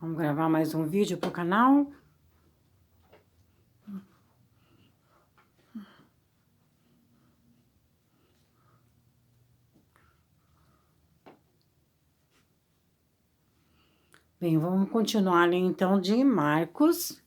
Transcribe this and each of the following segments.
Vamos gravar mais um vídeo pro canal. Bem, vamos continuar ali então de Marcos,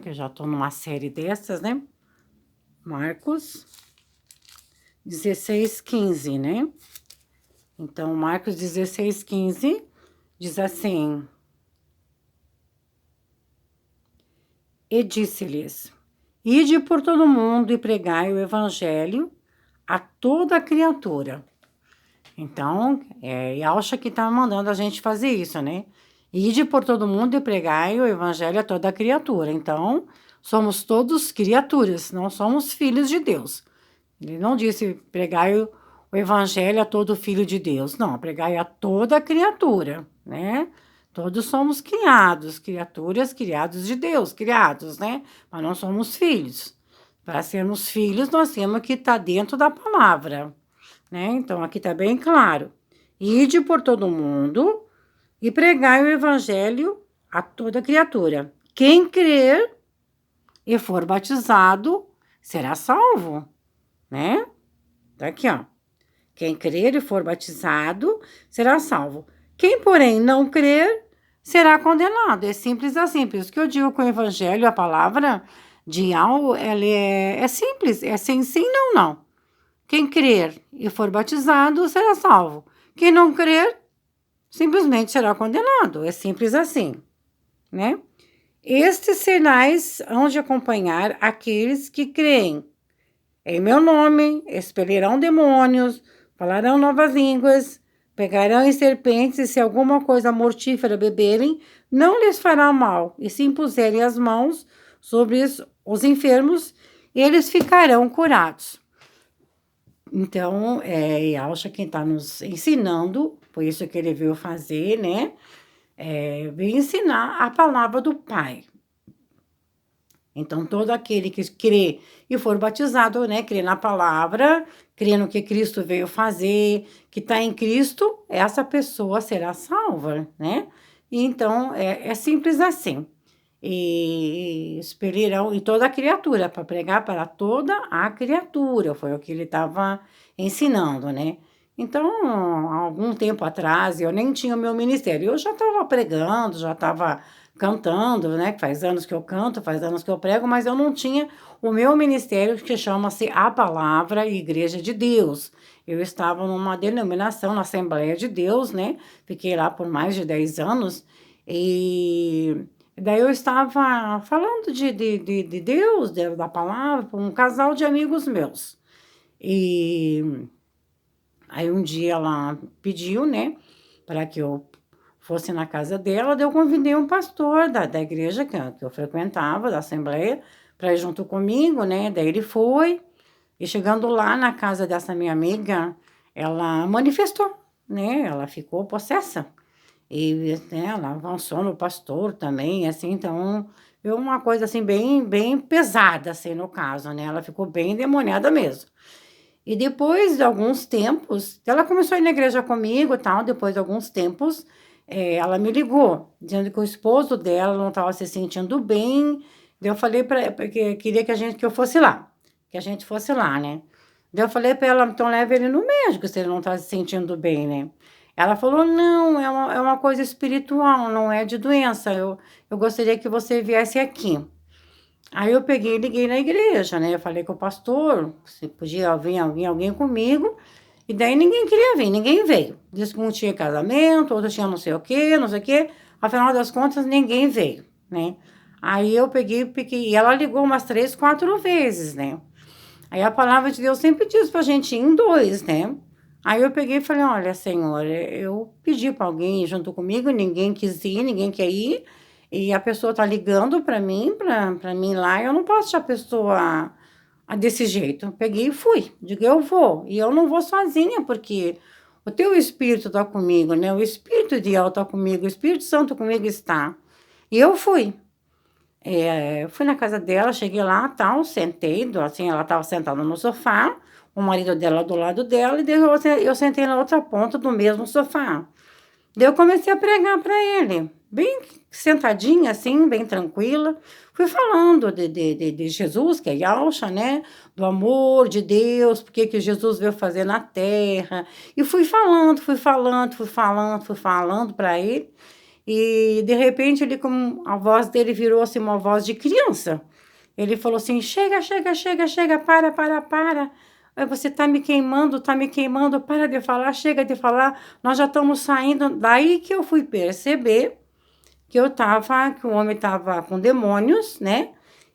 que eu já tô numa série dessas, né? Marcos 16:15, né? Então, Marcos 16:15 diz assim: E disse-lhes: Ide por todo mundo e pregai o evangelho a toda criatura. Então, Yalcha que tá mandando a gente fazer isso, né? Ide por todo mundo e pregai o evangelho a toda criatura. Então, somos todos criaturas, não somos filhos de Deus. Ele não disse pregai o evangelho a todo filho de Deus. Não, pregai a toda criatura, né? Todos somos criados, criaturas criados de Deus, criados, né? Mas não somos filhos. Para sermos filhos, nós temos que estar dentro da palavra, né? Então, aqui está bem claro. Ide por todo mundo e pregai o evangelho a toda criatura. Quem crer e for batizado será salvo, né? Tá aqui, ó. Quem crer e for batizado será salvo. Quem, porém, não crer será condenado. É simples assim. Por isso que eu digo que o evangelho, a palavra de algo, ela é simples. É sem sim, não, não. Quem crer e for batizado será salvo. Quem não crer, simplesmente será condenado. É simples assim, né? Estes sinais hão de acompanhar aqueles que creem. Em meu nome expelirão demônios, falarão novas línguas, pegarão em serpentes, e se alguma coisa mortífera beberem, não lhes fará mal. E se impuserem as mãos sobre os enfermos, eles ficarão curados. Então, Yalcha quem está nos ensinando, por isso que ele veio fazer, né? Veio ensinar a palavra do Pai. Então, todo aquele que crê e for batizado, né? Crê na palavra, crê no que Cristo veio fazer, que está em Cristo, essa pessoa será salva, né? E então, é simples assim. E expelirão, e toda a criatura, para pregar para toda a criatura, foi o que ele estava ensinando, né? Então, há algum tempo atrás, eu nem tinha o meu ministério, eu já estava pregando, já estava cantando, né? Faz anos que eu canto, faz anos que eu prego, mas eu não tinha o meu ministério, que chama-se A Palavra Igreja de Deus. Eu estava numa denominação, na Assembleia de Deus, né? Fiquei lá por mais de 10 anos, e daí eu estava falando de Deus, da palavra, para um casal de amigos meus. E aí um dia ela pediu, né, para que eu fosse na casa dela, daí eu convidei um pastor da igreja que eu frequentava, da Assembleia, para ir junto comigo, né, daí ele foi, e chegando lá na casa dessa minha amiga, ela manifestou, né, ela ficou possessa. E, né, ela avançou no pastor também, assim, então, foi uma coisa, assim, bem pesada, assim, no caso, né, ela ficou bem endemoniada mesmo. E depois de alguns tempos, ela começou a ir na igreja comigo e tal, depois de alguns tempos, ela me ligou, dizendo que o esposo dela não estava se sentindo bem, daí eu falei para porque queria que eu fosse lá, que a gente fosse lá, né. Daí eu falei para ela: "Então leva ele no médico, se ele não está se sentindo bem, né". Ela falou: "Não, é uma coisa espiritual, não é de doença, eu gostaria que você viesse aqui". Aí eu peguei e liguei na igreja, né, eu falei com o pastor, se podia vir alguém comigo, e daí ninguém queria vir, ninguém veio. Disse que um tinha casamento, outro tinha não sei o quê, não sei o quê, afinal das contas ninguém veio, né. Aí eu peguei e ela ligou umas 3, 4 vezes, né. Aí a palavra de Deus sempre diz pra gente ir em 2, né. Aí eu peguei e falei: "Olha, Senhor, eu pedi para alguém ir junto comigo, ninguém quis ir, ninguém quer ir, e a pessoa tá ligando para mim, para mim ir lá, eu não posso deixar a pessoa desse jeito". Eu peguei e fui, digo: "Eu vou, e eu não vou sozinha, porque o teu Espírito tá comigo, né, o Espírito de El tá comigo, o Espírito Santo comigo está". E eu fui. Eu fui na casa dela, cheguei lá, tal, sentei, assim, ela estava sentada no sofá, o marido dela do lado dela, e daí eu sentei na outra ponta do mesmo sofá. Daí eu comecei a pregar para ele, bem sentadinha, assim, bem tranquila. Fui falando de Jesus, que é Yahshua, né? Do amor de Deus, porque que Jesus veio fazer na terra. E fui falando, fui falando, fui falando, fui falando para ele. E de repente ele, como a voz dele virou assim uma voz de criança. Ele falou assim: chega, chega, chega, chega, para. Você tá me queimando, para de falar, chega de falar, nós já estamos saindo. Daí que eu fui perceber que o homem estava com demônios, né?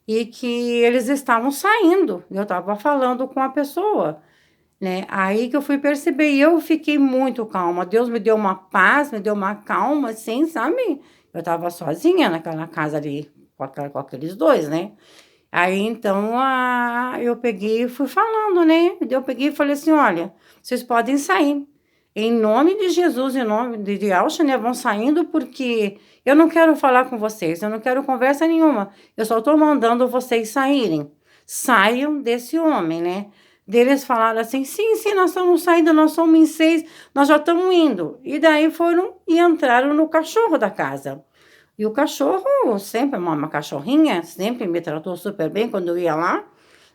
E que eles estavam saindo. Eu estava falando com a pessoa, né? Aí que eu fui perceber, e eu fiquei muito calma. Deus me deu uma paz, me deu uma calma, assim, sabe? Eu estava sozinha naquela casa ali, com aqueles dois, né? Aí, então, eu peguei e fui falando, né? Eu peguei e falei assim, olha, vocês podem sair. Em nome de Jesus, em nome de Yahshua, né? Vão saindo porque eu não quero falar com vocês, eu não quero conversa nenhuma. Eu só estou mandando vocês saírem. Saiam desse homem, né? Deles falaram assim, sim, nós estamos saindo, nós somos em 6, nós já estamos indo. E daí foram e entraram no cachorro da casa. E o cachorro, sempre, uma cachorrinha, sempre me tratou super bem quando eu ia lá,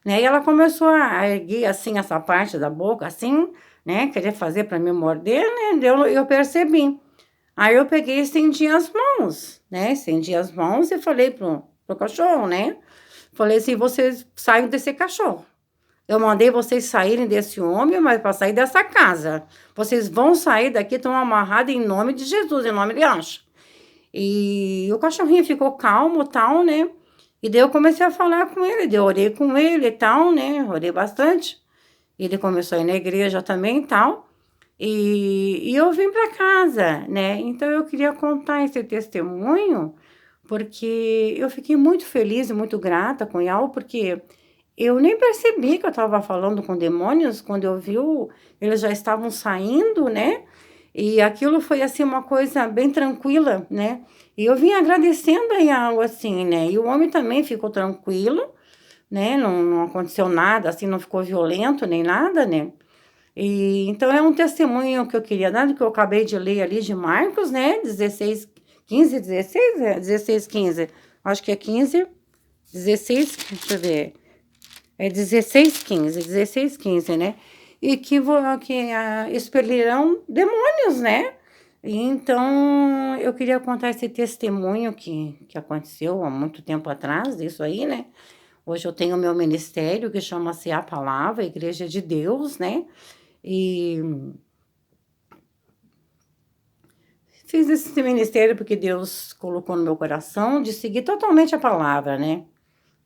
né? E ela começou a erguer, assim, essa parte da boca, assim, né? Querer fazer para me morder, né? Eu percebi. Aí eu peguei e estendi as mãos, né? Estendi as mãos e falei pro cachorro, né? Falei assim, vocês saiam desse cachorro. Eu mandei vocês saírem desse homem, mas para sair dessa casa. Vocês vão sair daqui, estão amarrados em nome de Jesus, em nome de Anjo. E o cachorrinho ficou calmo, tal, né? E daí eu comecei a falar com ele, daí eu orei com ele e tal, né? Orei bastante. Ele começou a ir na igreja também e tal. E eu vim para casa, né? Então eu queria contar esse testemunho, porque eu fiquei muito feliz e muito grata com Yau, porque eu nem percebi que eu estava falando com demônios, quando eu vi, eles já estavam saindo, né? E aquilo foi, assim, uma coisa bem tranquila, né? E eu vim agradecendo a Yau, assim, né? E o homem também ficou tranquilo, né? Não aconteceu nada, assim, não ficou violento nem nada, né? E, então, é um testemunho que eu queria dar, que eu acabei de ler ali de Marcos, né? 16, 15, 16, 16, 15. Acho que é 15, 16, deixa eu ver. É 16, 15, né? E que expelirão demônios, né? E então, eu queria contar esse testemunho que aconteceu há muito tempo atrás, disso aí, né? Hoje eu tenho o meu ministério, que chama-se A Palavra, Igreja de Deus, né? E fiz esse ministério porque Deus colocou no meu coração de seguir totalmente a palavra, né?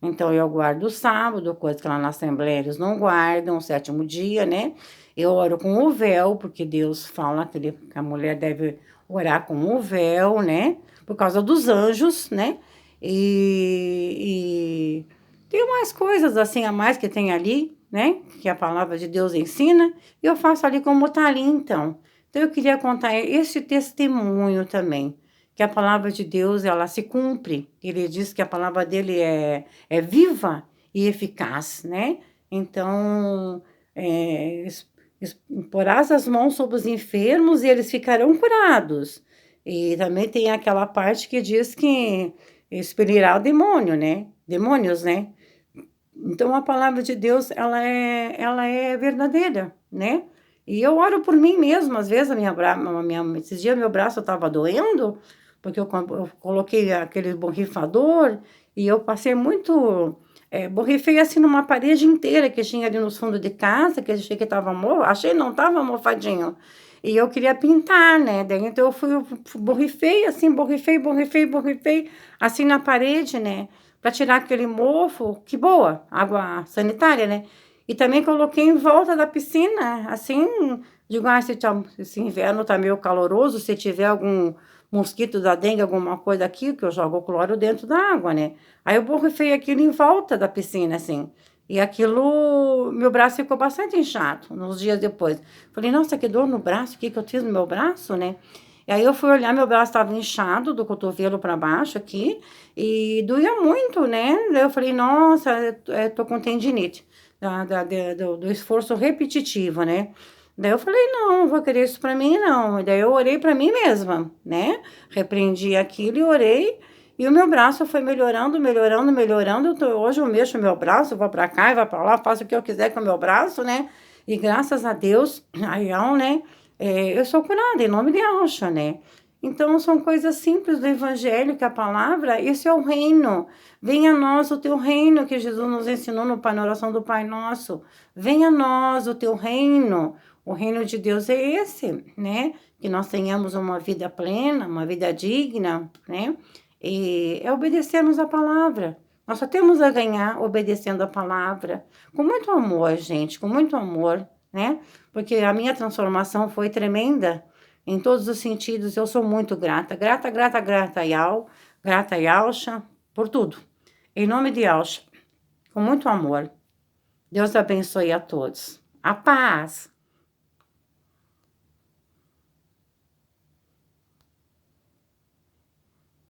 Então, eu guardo o sábado, coisa que lá na Assembleia eles não guardam, o 7º dia, né? Eu oro com o véu, porque Deus fala que a mulher deve orar com o véu, né? Por causa dos anjos, né? E tem umas coisas assim a mais que tem ali, né? Que a palavra de Deus ensina, e eu faço ali como tá ali, então. Então, eu queria contar esse testemunho também, que a palavra de Deus, ela se cumpre. Ele diz que a palavra dele é viva e eficaz, né? Então, porás as mãos sobre os enfermos e eles ficarão curados. E também tem aquela parte que diz que expelirá o demônio, né? Demônios, né? Então, a palavra de Deus, ela é verdadeira, né? E eu oro por mim mesma, às vezes, esses dias meu braço estava doendo, porque eu coloquei aquele borrifador, e eu passei muito, borrifei assim numa parede inteira que tinha ali nos fundos de casa, que eu achei que estava achei não, estava mofadinho. E eu queria pintar, né? Daí, então eu borrifei assim, borrifei, assim na parede, né? Para tirar aquele mofo, que boa, água sanitária, né? E também coloquei em volta da piscina, assim, digo, esse inverno tá meio caloroso, se tiver algum mosquito da dengue, alguma coisa aqui, que eu jogo o cloro dentro da água, né? Aí eu borrifei aquilo em volta da piscina, assim. E aquilo, meu braço ficou bastante inchado, nos dias depois. Falei, nossa, que dor no braço, o que eu fiz no meu braço, né? E aí eu fui olhar, meu braço estava inchado, do cotovelo para baixo aqui, e doía muito, né? Daí eu falei, nossa, tô com tendinite, do esforço repetitivo, né? Daí eu falei, não vou querer isso para mim, não. E daí eu orei para mim mesma, né? Repreendi aquilo e orei. E o meu braço foi melhorando, melhorando, melhorando. Hoje eu mexo o meu braço, vou para cá e vou para lá, faço o que eu quiser com o meu braço, né? E graças a Deus, aí, né? Eu sou curada em nome de Alxa, né? Então, são coisas simples do Evangelho, que a palavra, esse é o reino. Venha a nós o teu reino, que Jesus nos ensinou na oração do Pai Nosso. Venha a nós o teu reino. O reino de Deus é esse, né? Que nós tenhamos uma vida plena, uma vida digna, né? E é obedecermos a palavra. Nós só temos a ganhar obedecendo a palavra. Com muito amor, gente, com muito amor, né? Porque a minha transformação foi tremenda em todos os sentidos. Eu sou muito grata. Grata, grata, grata, Yal. Grata, Yalcha, por tudo. Em nome de Yalcha, com muito amor. Deus abençoe a todos. A paz.